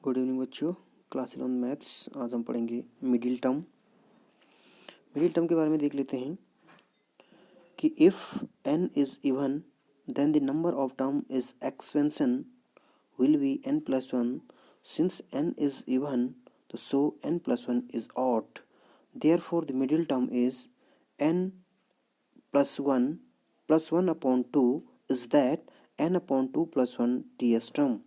Good evening बच्चों। Class 11 maths. आज हम पढ़ेंगे मिडिल टर्म। मिडिल टर्म के बारे में देख लेते हैं कि if n is even then the number of term is expansion will be n+1। Since n is even तो so n+1 is odd. Therefore the middle term is n+1 plus 1/2 is that n/2 plus 1 ts term.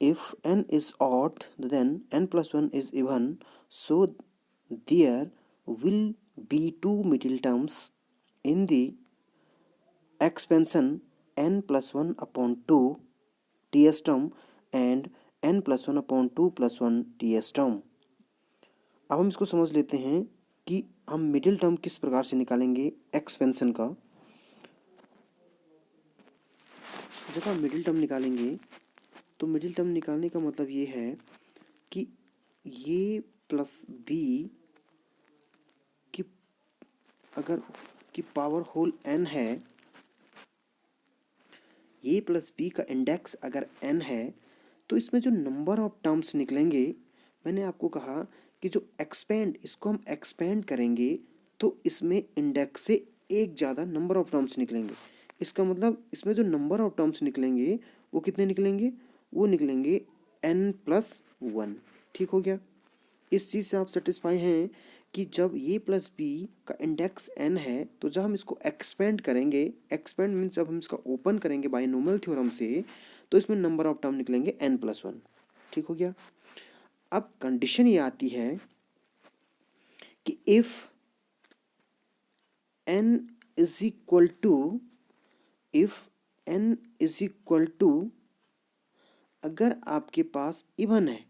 If n is odd, then n+1 is even, so there will be two middle terms in the expansion n+1/2 ts term and n+1/2 plus 1 ts term. अब हम इसको समझ लेते हैं कि हम middle term किस प्रकार से निकालेंगे एक्सपेंशन का। जब हम मिडिल टर्म निकालेंगे तो मिडिल टर्म निकालने का मतलब ये है कि ये प्लस बी की अगर की पावर होल n है, ये प्लस बी का इंडेक्स अगर n है तो इसमें जो नंबर ऑफ टर्म्स निकलेंगे, मैंने आपको कहा कि जो एक्सपेंड, इसको हम एक्सपेंड करेंगे तो इसमें इंडेक्स से एक ज़्यादा नंबर ऑफ टर्म्स निकलेंगे। इसका मतलब इसमें जो नंबर ऑफ टर्म्स निकलेंगे वो कितने निकलेंगे? वो निकलेंगे n+1। ठीक हो गया। इस चीज़ से आप सेटिस्फाई हैं कि जब ये प्लस बी का इंडेक्स n है तो जब हम इसको एक्सपेंड करेंगे, एक्सपेंड मीन्स जब हम इसका ओपन करेंगे बायनोमियल थ्योरम से, तो इसमें नंबर ऑफ टर्म निकलेंगे n+1। ठीक हो गया। अब कंडीशन ये आती है कि if n is equal to अगर आपके पास इवन है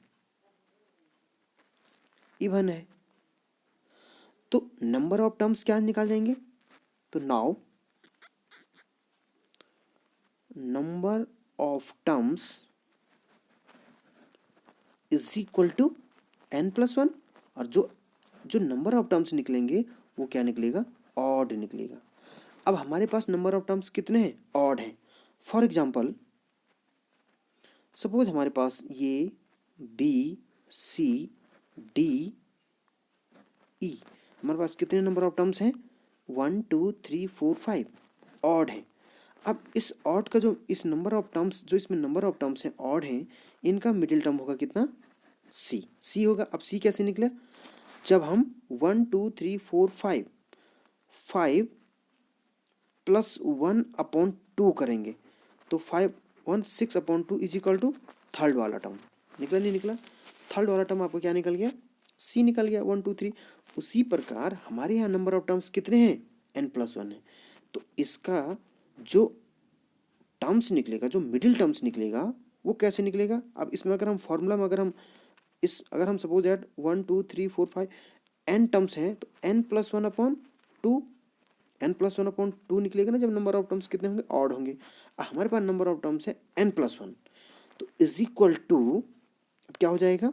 तो नंबर ऑफ टर्म्स क्या निकाल जाएंगे? तो now number of terms is equal to n+1 और जो नंबर ऑफ टर्म्स निकलेंगे वो क्या निकलेगा? ऑड निकलेगा। अब हमारे पास नंबर ऑफ टर्म्स कितने हैं? ऑड हैं। फॉर एग्जांपल सपोज हमारे पास ये बी सी डी ई, हमारे पास कितने नंबर ऑफ टर्म्स हैं? 1 2 3 4 5 ऑड है। अब इस ऑड का जो इस नंबर ऑफ टर्म्स, जो इसमें नंबर ऑफ टर्म्स हैं ऑड हैं, इनका मिडिल टर्म होगा कितना? सी होगा। अब सी कैसे निकला? जब हम 1 2 3 4 5 प्लस 1/2 करेंगे तो 6/2 इज इक्वल टू थर्ड वाला टर्म निकला। नहीं निकला? थर्ड वाला टर्म आपको क्या निकल गया? सी निकल गया। 1 2 3। उसी प्रकार हमारे यहाँ नंबर ऑफ टर्म्स कितने हैं? n+1 है। तो इसका जो टर्म्स निकलेगा, जो मिडिल टर्म्स निकलेगा, वो कैसे निकलेगा? अब इसमें अगर हम फॉर्मूला में अगर हम सपोज ऐड 1 2 3 4 5 n टर्म्स हैं तो n+1/2 निकलेगा ना, जब नंबर ऑफ टर्म्स कितने होंगे? ऑड होंगे। हमारे पास नंबर ऑफ टर्म्स है n+1 तो इज इक्वल टू क्या हो जाएगा?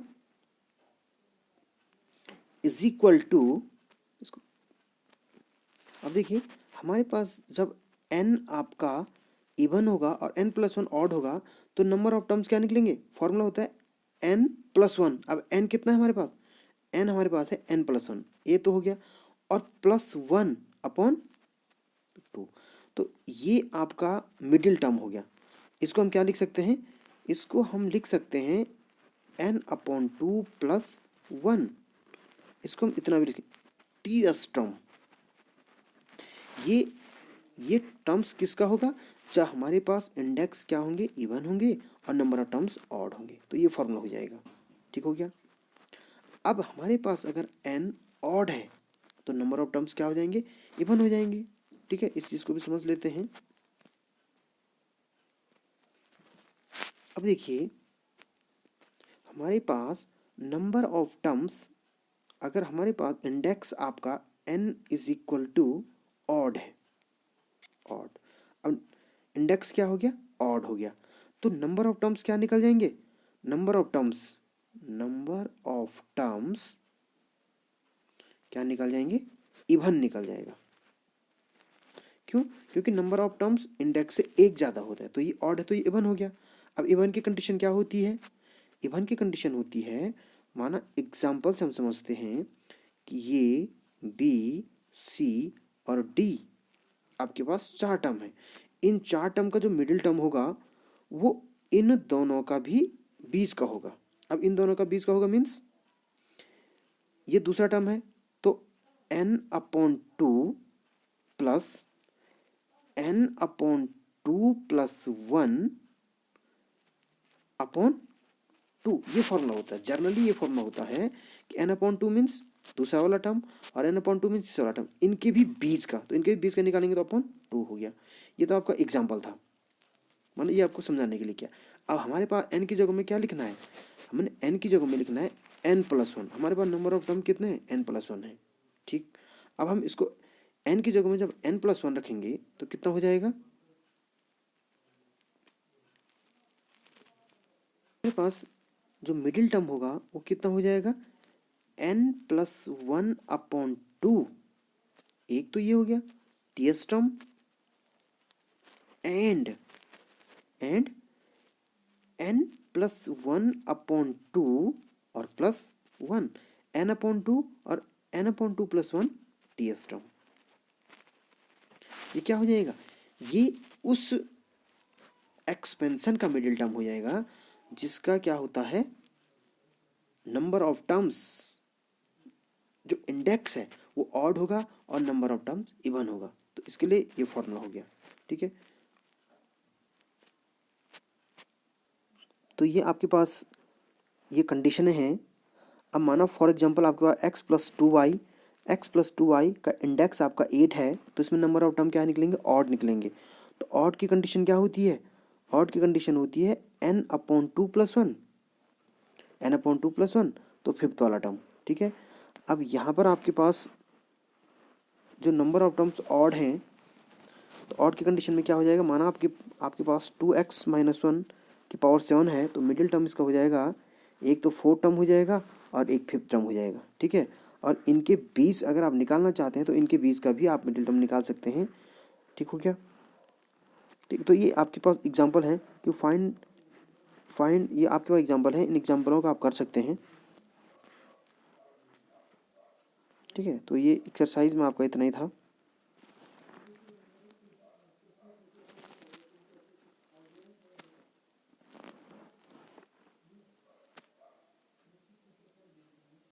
इज इक्वल टू इसको अब देखिए, हमारे पास जब n आपका इवन होगा और n+1 ऑड होगा तो नंबर ऑफ टर्म्स क्या निकलेंगे? फॉर्मूला होता है n+1। अब n कितना है हमारे पास? n हमारे पास है n+1, ये तो हो गया, और +1/2। तो ये आपका मिडिल टर्म हो गया। इसको हम क्या लिख सकते हैं? इसको हम लिख सकते हैं n/2 + 1। इसको हम इतना भी लिखें ts टर्म। ये टर्म्स किसका होगा? जब हमारे पास इंडेक्स क्या होंगे? इवन होंगे और नंबर ऑफ टर्म्स ऑड होंगे। तो ये फॉर्मूला हो जाएगा। ठीक हो गया। अब हमारे पास अगर n ऑड है तो नंबर ऑफ टर्म्स क्या हो जाएंगे? इवन हो जाएंगे। ठीक है, इस चीज को भी समझ लेते हैं। अब देखिए, हमारे पास नंबर ऑफ टर्म्स, अगर हमारे पास इंडेक्स आपका n is equal to odd है, ऑड, अब इंडेक्स क्या हो गया? ऑड हो गया, तो नंबर ऑफ टर्म्स क्या निकल जाएंगे? नंबर ऑफ टर्म्स क्या निकल जाएंगे? इवन निकल जाएगा। क्यों? क्योंकि नंबर ऑफ टर्म्स इंडेक्स से एक ज़्यादा होता है, तो ये ऑड है तो ये इवन हो गया। अब इवन की कंडीशन क्या होती है? इवन की कंडीशन होती है, माना एग्जाम्पल से हम समझते हैं कि ये बी, सी और डी आपके पास 4 टर्म है। इन 4 टर्म का जो मिडिल टर्म होगा वो इन दोनों का भी बीच का होगा। अब इन दोनों का बीच का होगा मीन्स ये दूसरा टर्म है तो n/2 प्लस n/2 प्लस 1/2, ये फॉर्मूला होता है। जनरली ये फॉर्मूला होता है कि n/2 मीन्स दूसरा वाला टर्म और n/2 मीन्स तीसरा वाला टर्म, इनके भी बीच का, तो इनके भी बीच का निकालेंगे तो अपॉन 2 हो गया। ये तो आपका एग्जाम्पल था, मतलब ये आपको समझाने के लिए किया। अब हमारे पास n की जगह में क्या लिखना है? हमने n की जगह में लिखना है n+1। हमारे पास नंबर ऑफ टर्म कितने हैं? n+1 है। ठीक, अब हम इसको n की जगह में जब n+1 रखेंगे तो कितना हो जाएगा? हमारे पास जो मिडिल टर्म होगा वो कितना हो जाएगा? n+1/2। एक तो ये हो गया टीएस टर्म एंड n+1/2 और प्लस 1, n/2 और n/2 प्लस 1 टीएस टर्म। ये क्या हो जाएगा? ये उस एक्सपेंशन का मिडिल टर्म हो जाएगा जिसका क्या होता है? नंबर ऑफ टर्म्स, जो इंडेक्स है वो ऑड होगा और नंबर ऑफ टर्म्स इवन होगा। तो इसके लिए ये फॉर्मूला हो गया। ठीक है, तो ये आपके पास ये कंडीशनें हैं। अब माना फॉर एग्जांपल आपके पास x+2y का इंडेक्स आपका 8 है, तो इसमें नंबर ऑफ टर्म क्या निकलेंगे? ऑड निकलेंगे। तो ऑड की कंडीशन क्या होती है? ऑड की कंडीशन होती है n/2 प्लस 1, n/2 प्लस 1, तो फिफ्थ वाला टर्म। ठीक है, अब यहाँ पर आपके पास जो नंबर ऑफ टर्म्स ऑड हैं, तो ऑड की कंडीशन में क्या हो जाएगा? माना आपके पास 2x-1 की पावर 7 है, तो मिडिल टर्म इसका हो जाएगा, एक तो फोर्थ टर्म हो जाएगा और एक फिफ्थ टर्म हो जाएगा। ठीक है, और इनके बीच अगर आप निकालना चाहते हैं तो इनके बीच का भी आप मिडिल टर्म निकाल सकते हैं। ठीक हो गया? ठीक, तो ये आपके पास एग्जांपल है कि फाइंड ये आपके पास एग्जांपल है, इन एग्जांपलों का आप कर सकते हैं। ठीक है, तो ये एक्सरसाइज में आपका इतना ही था।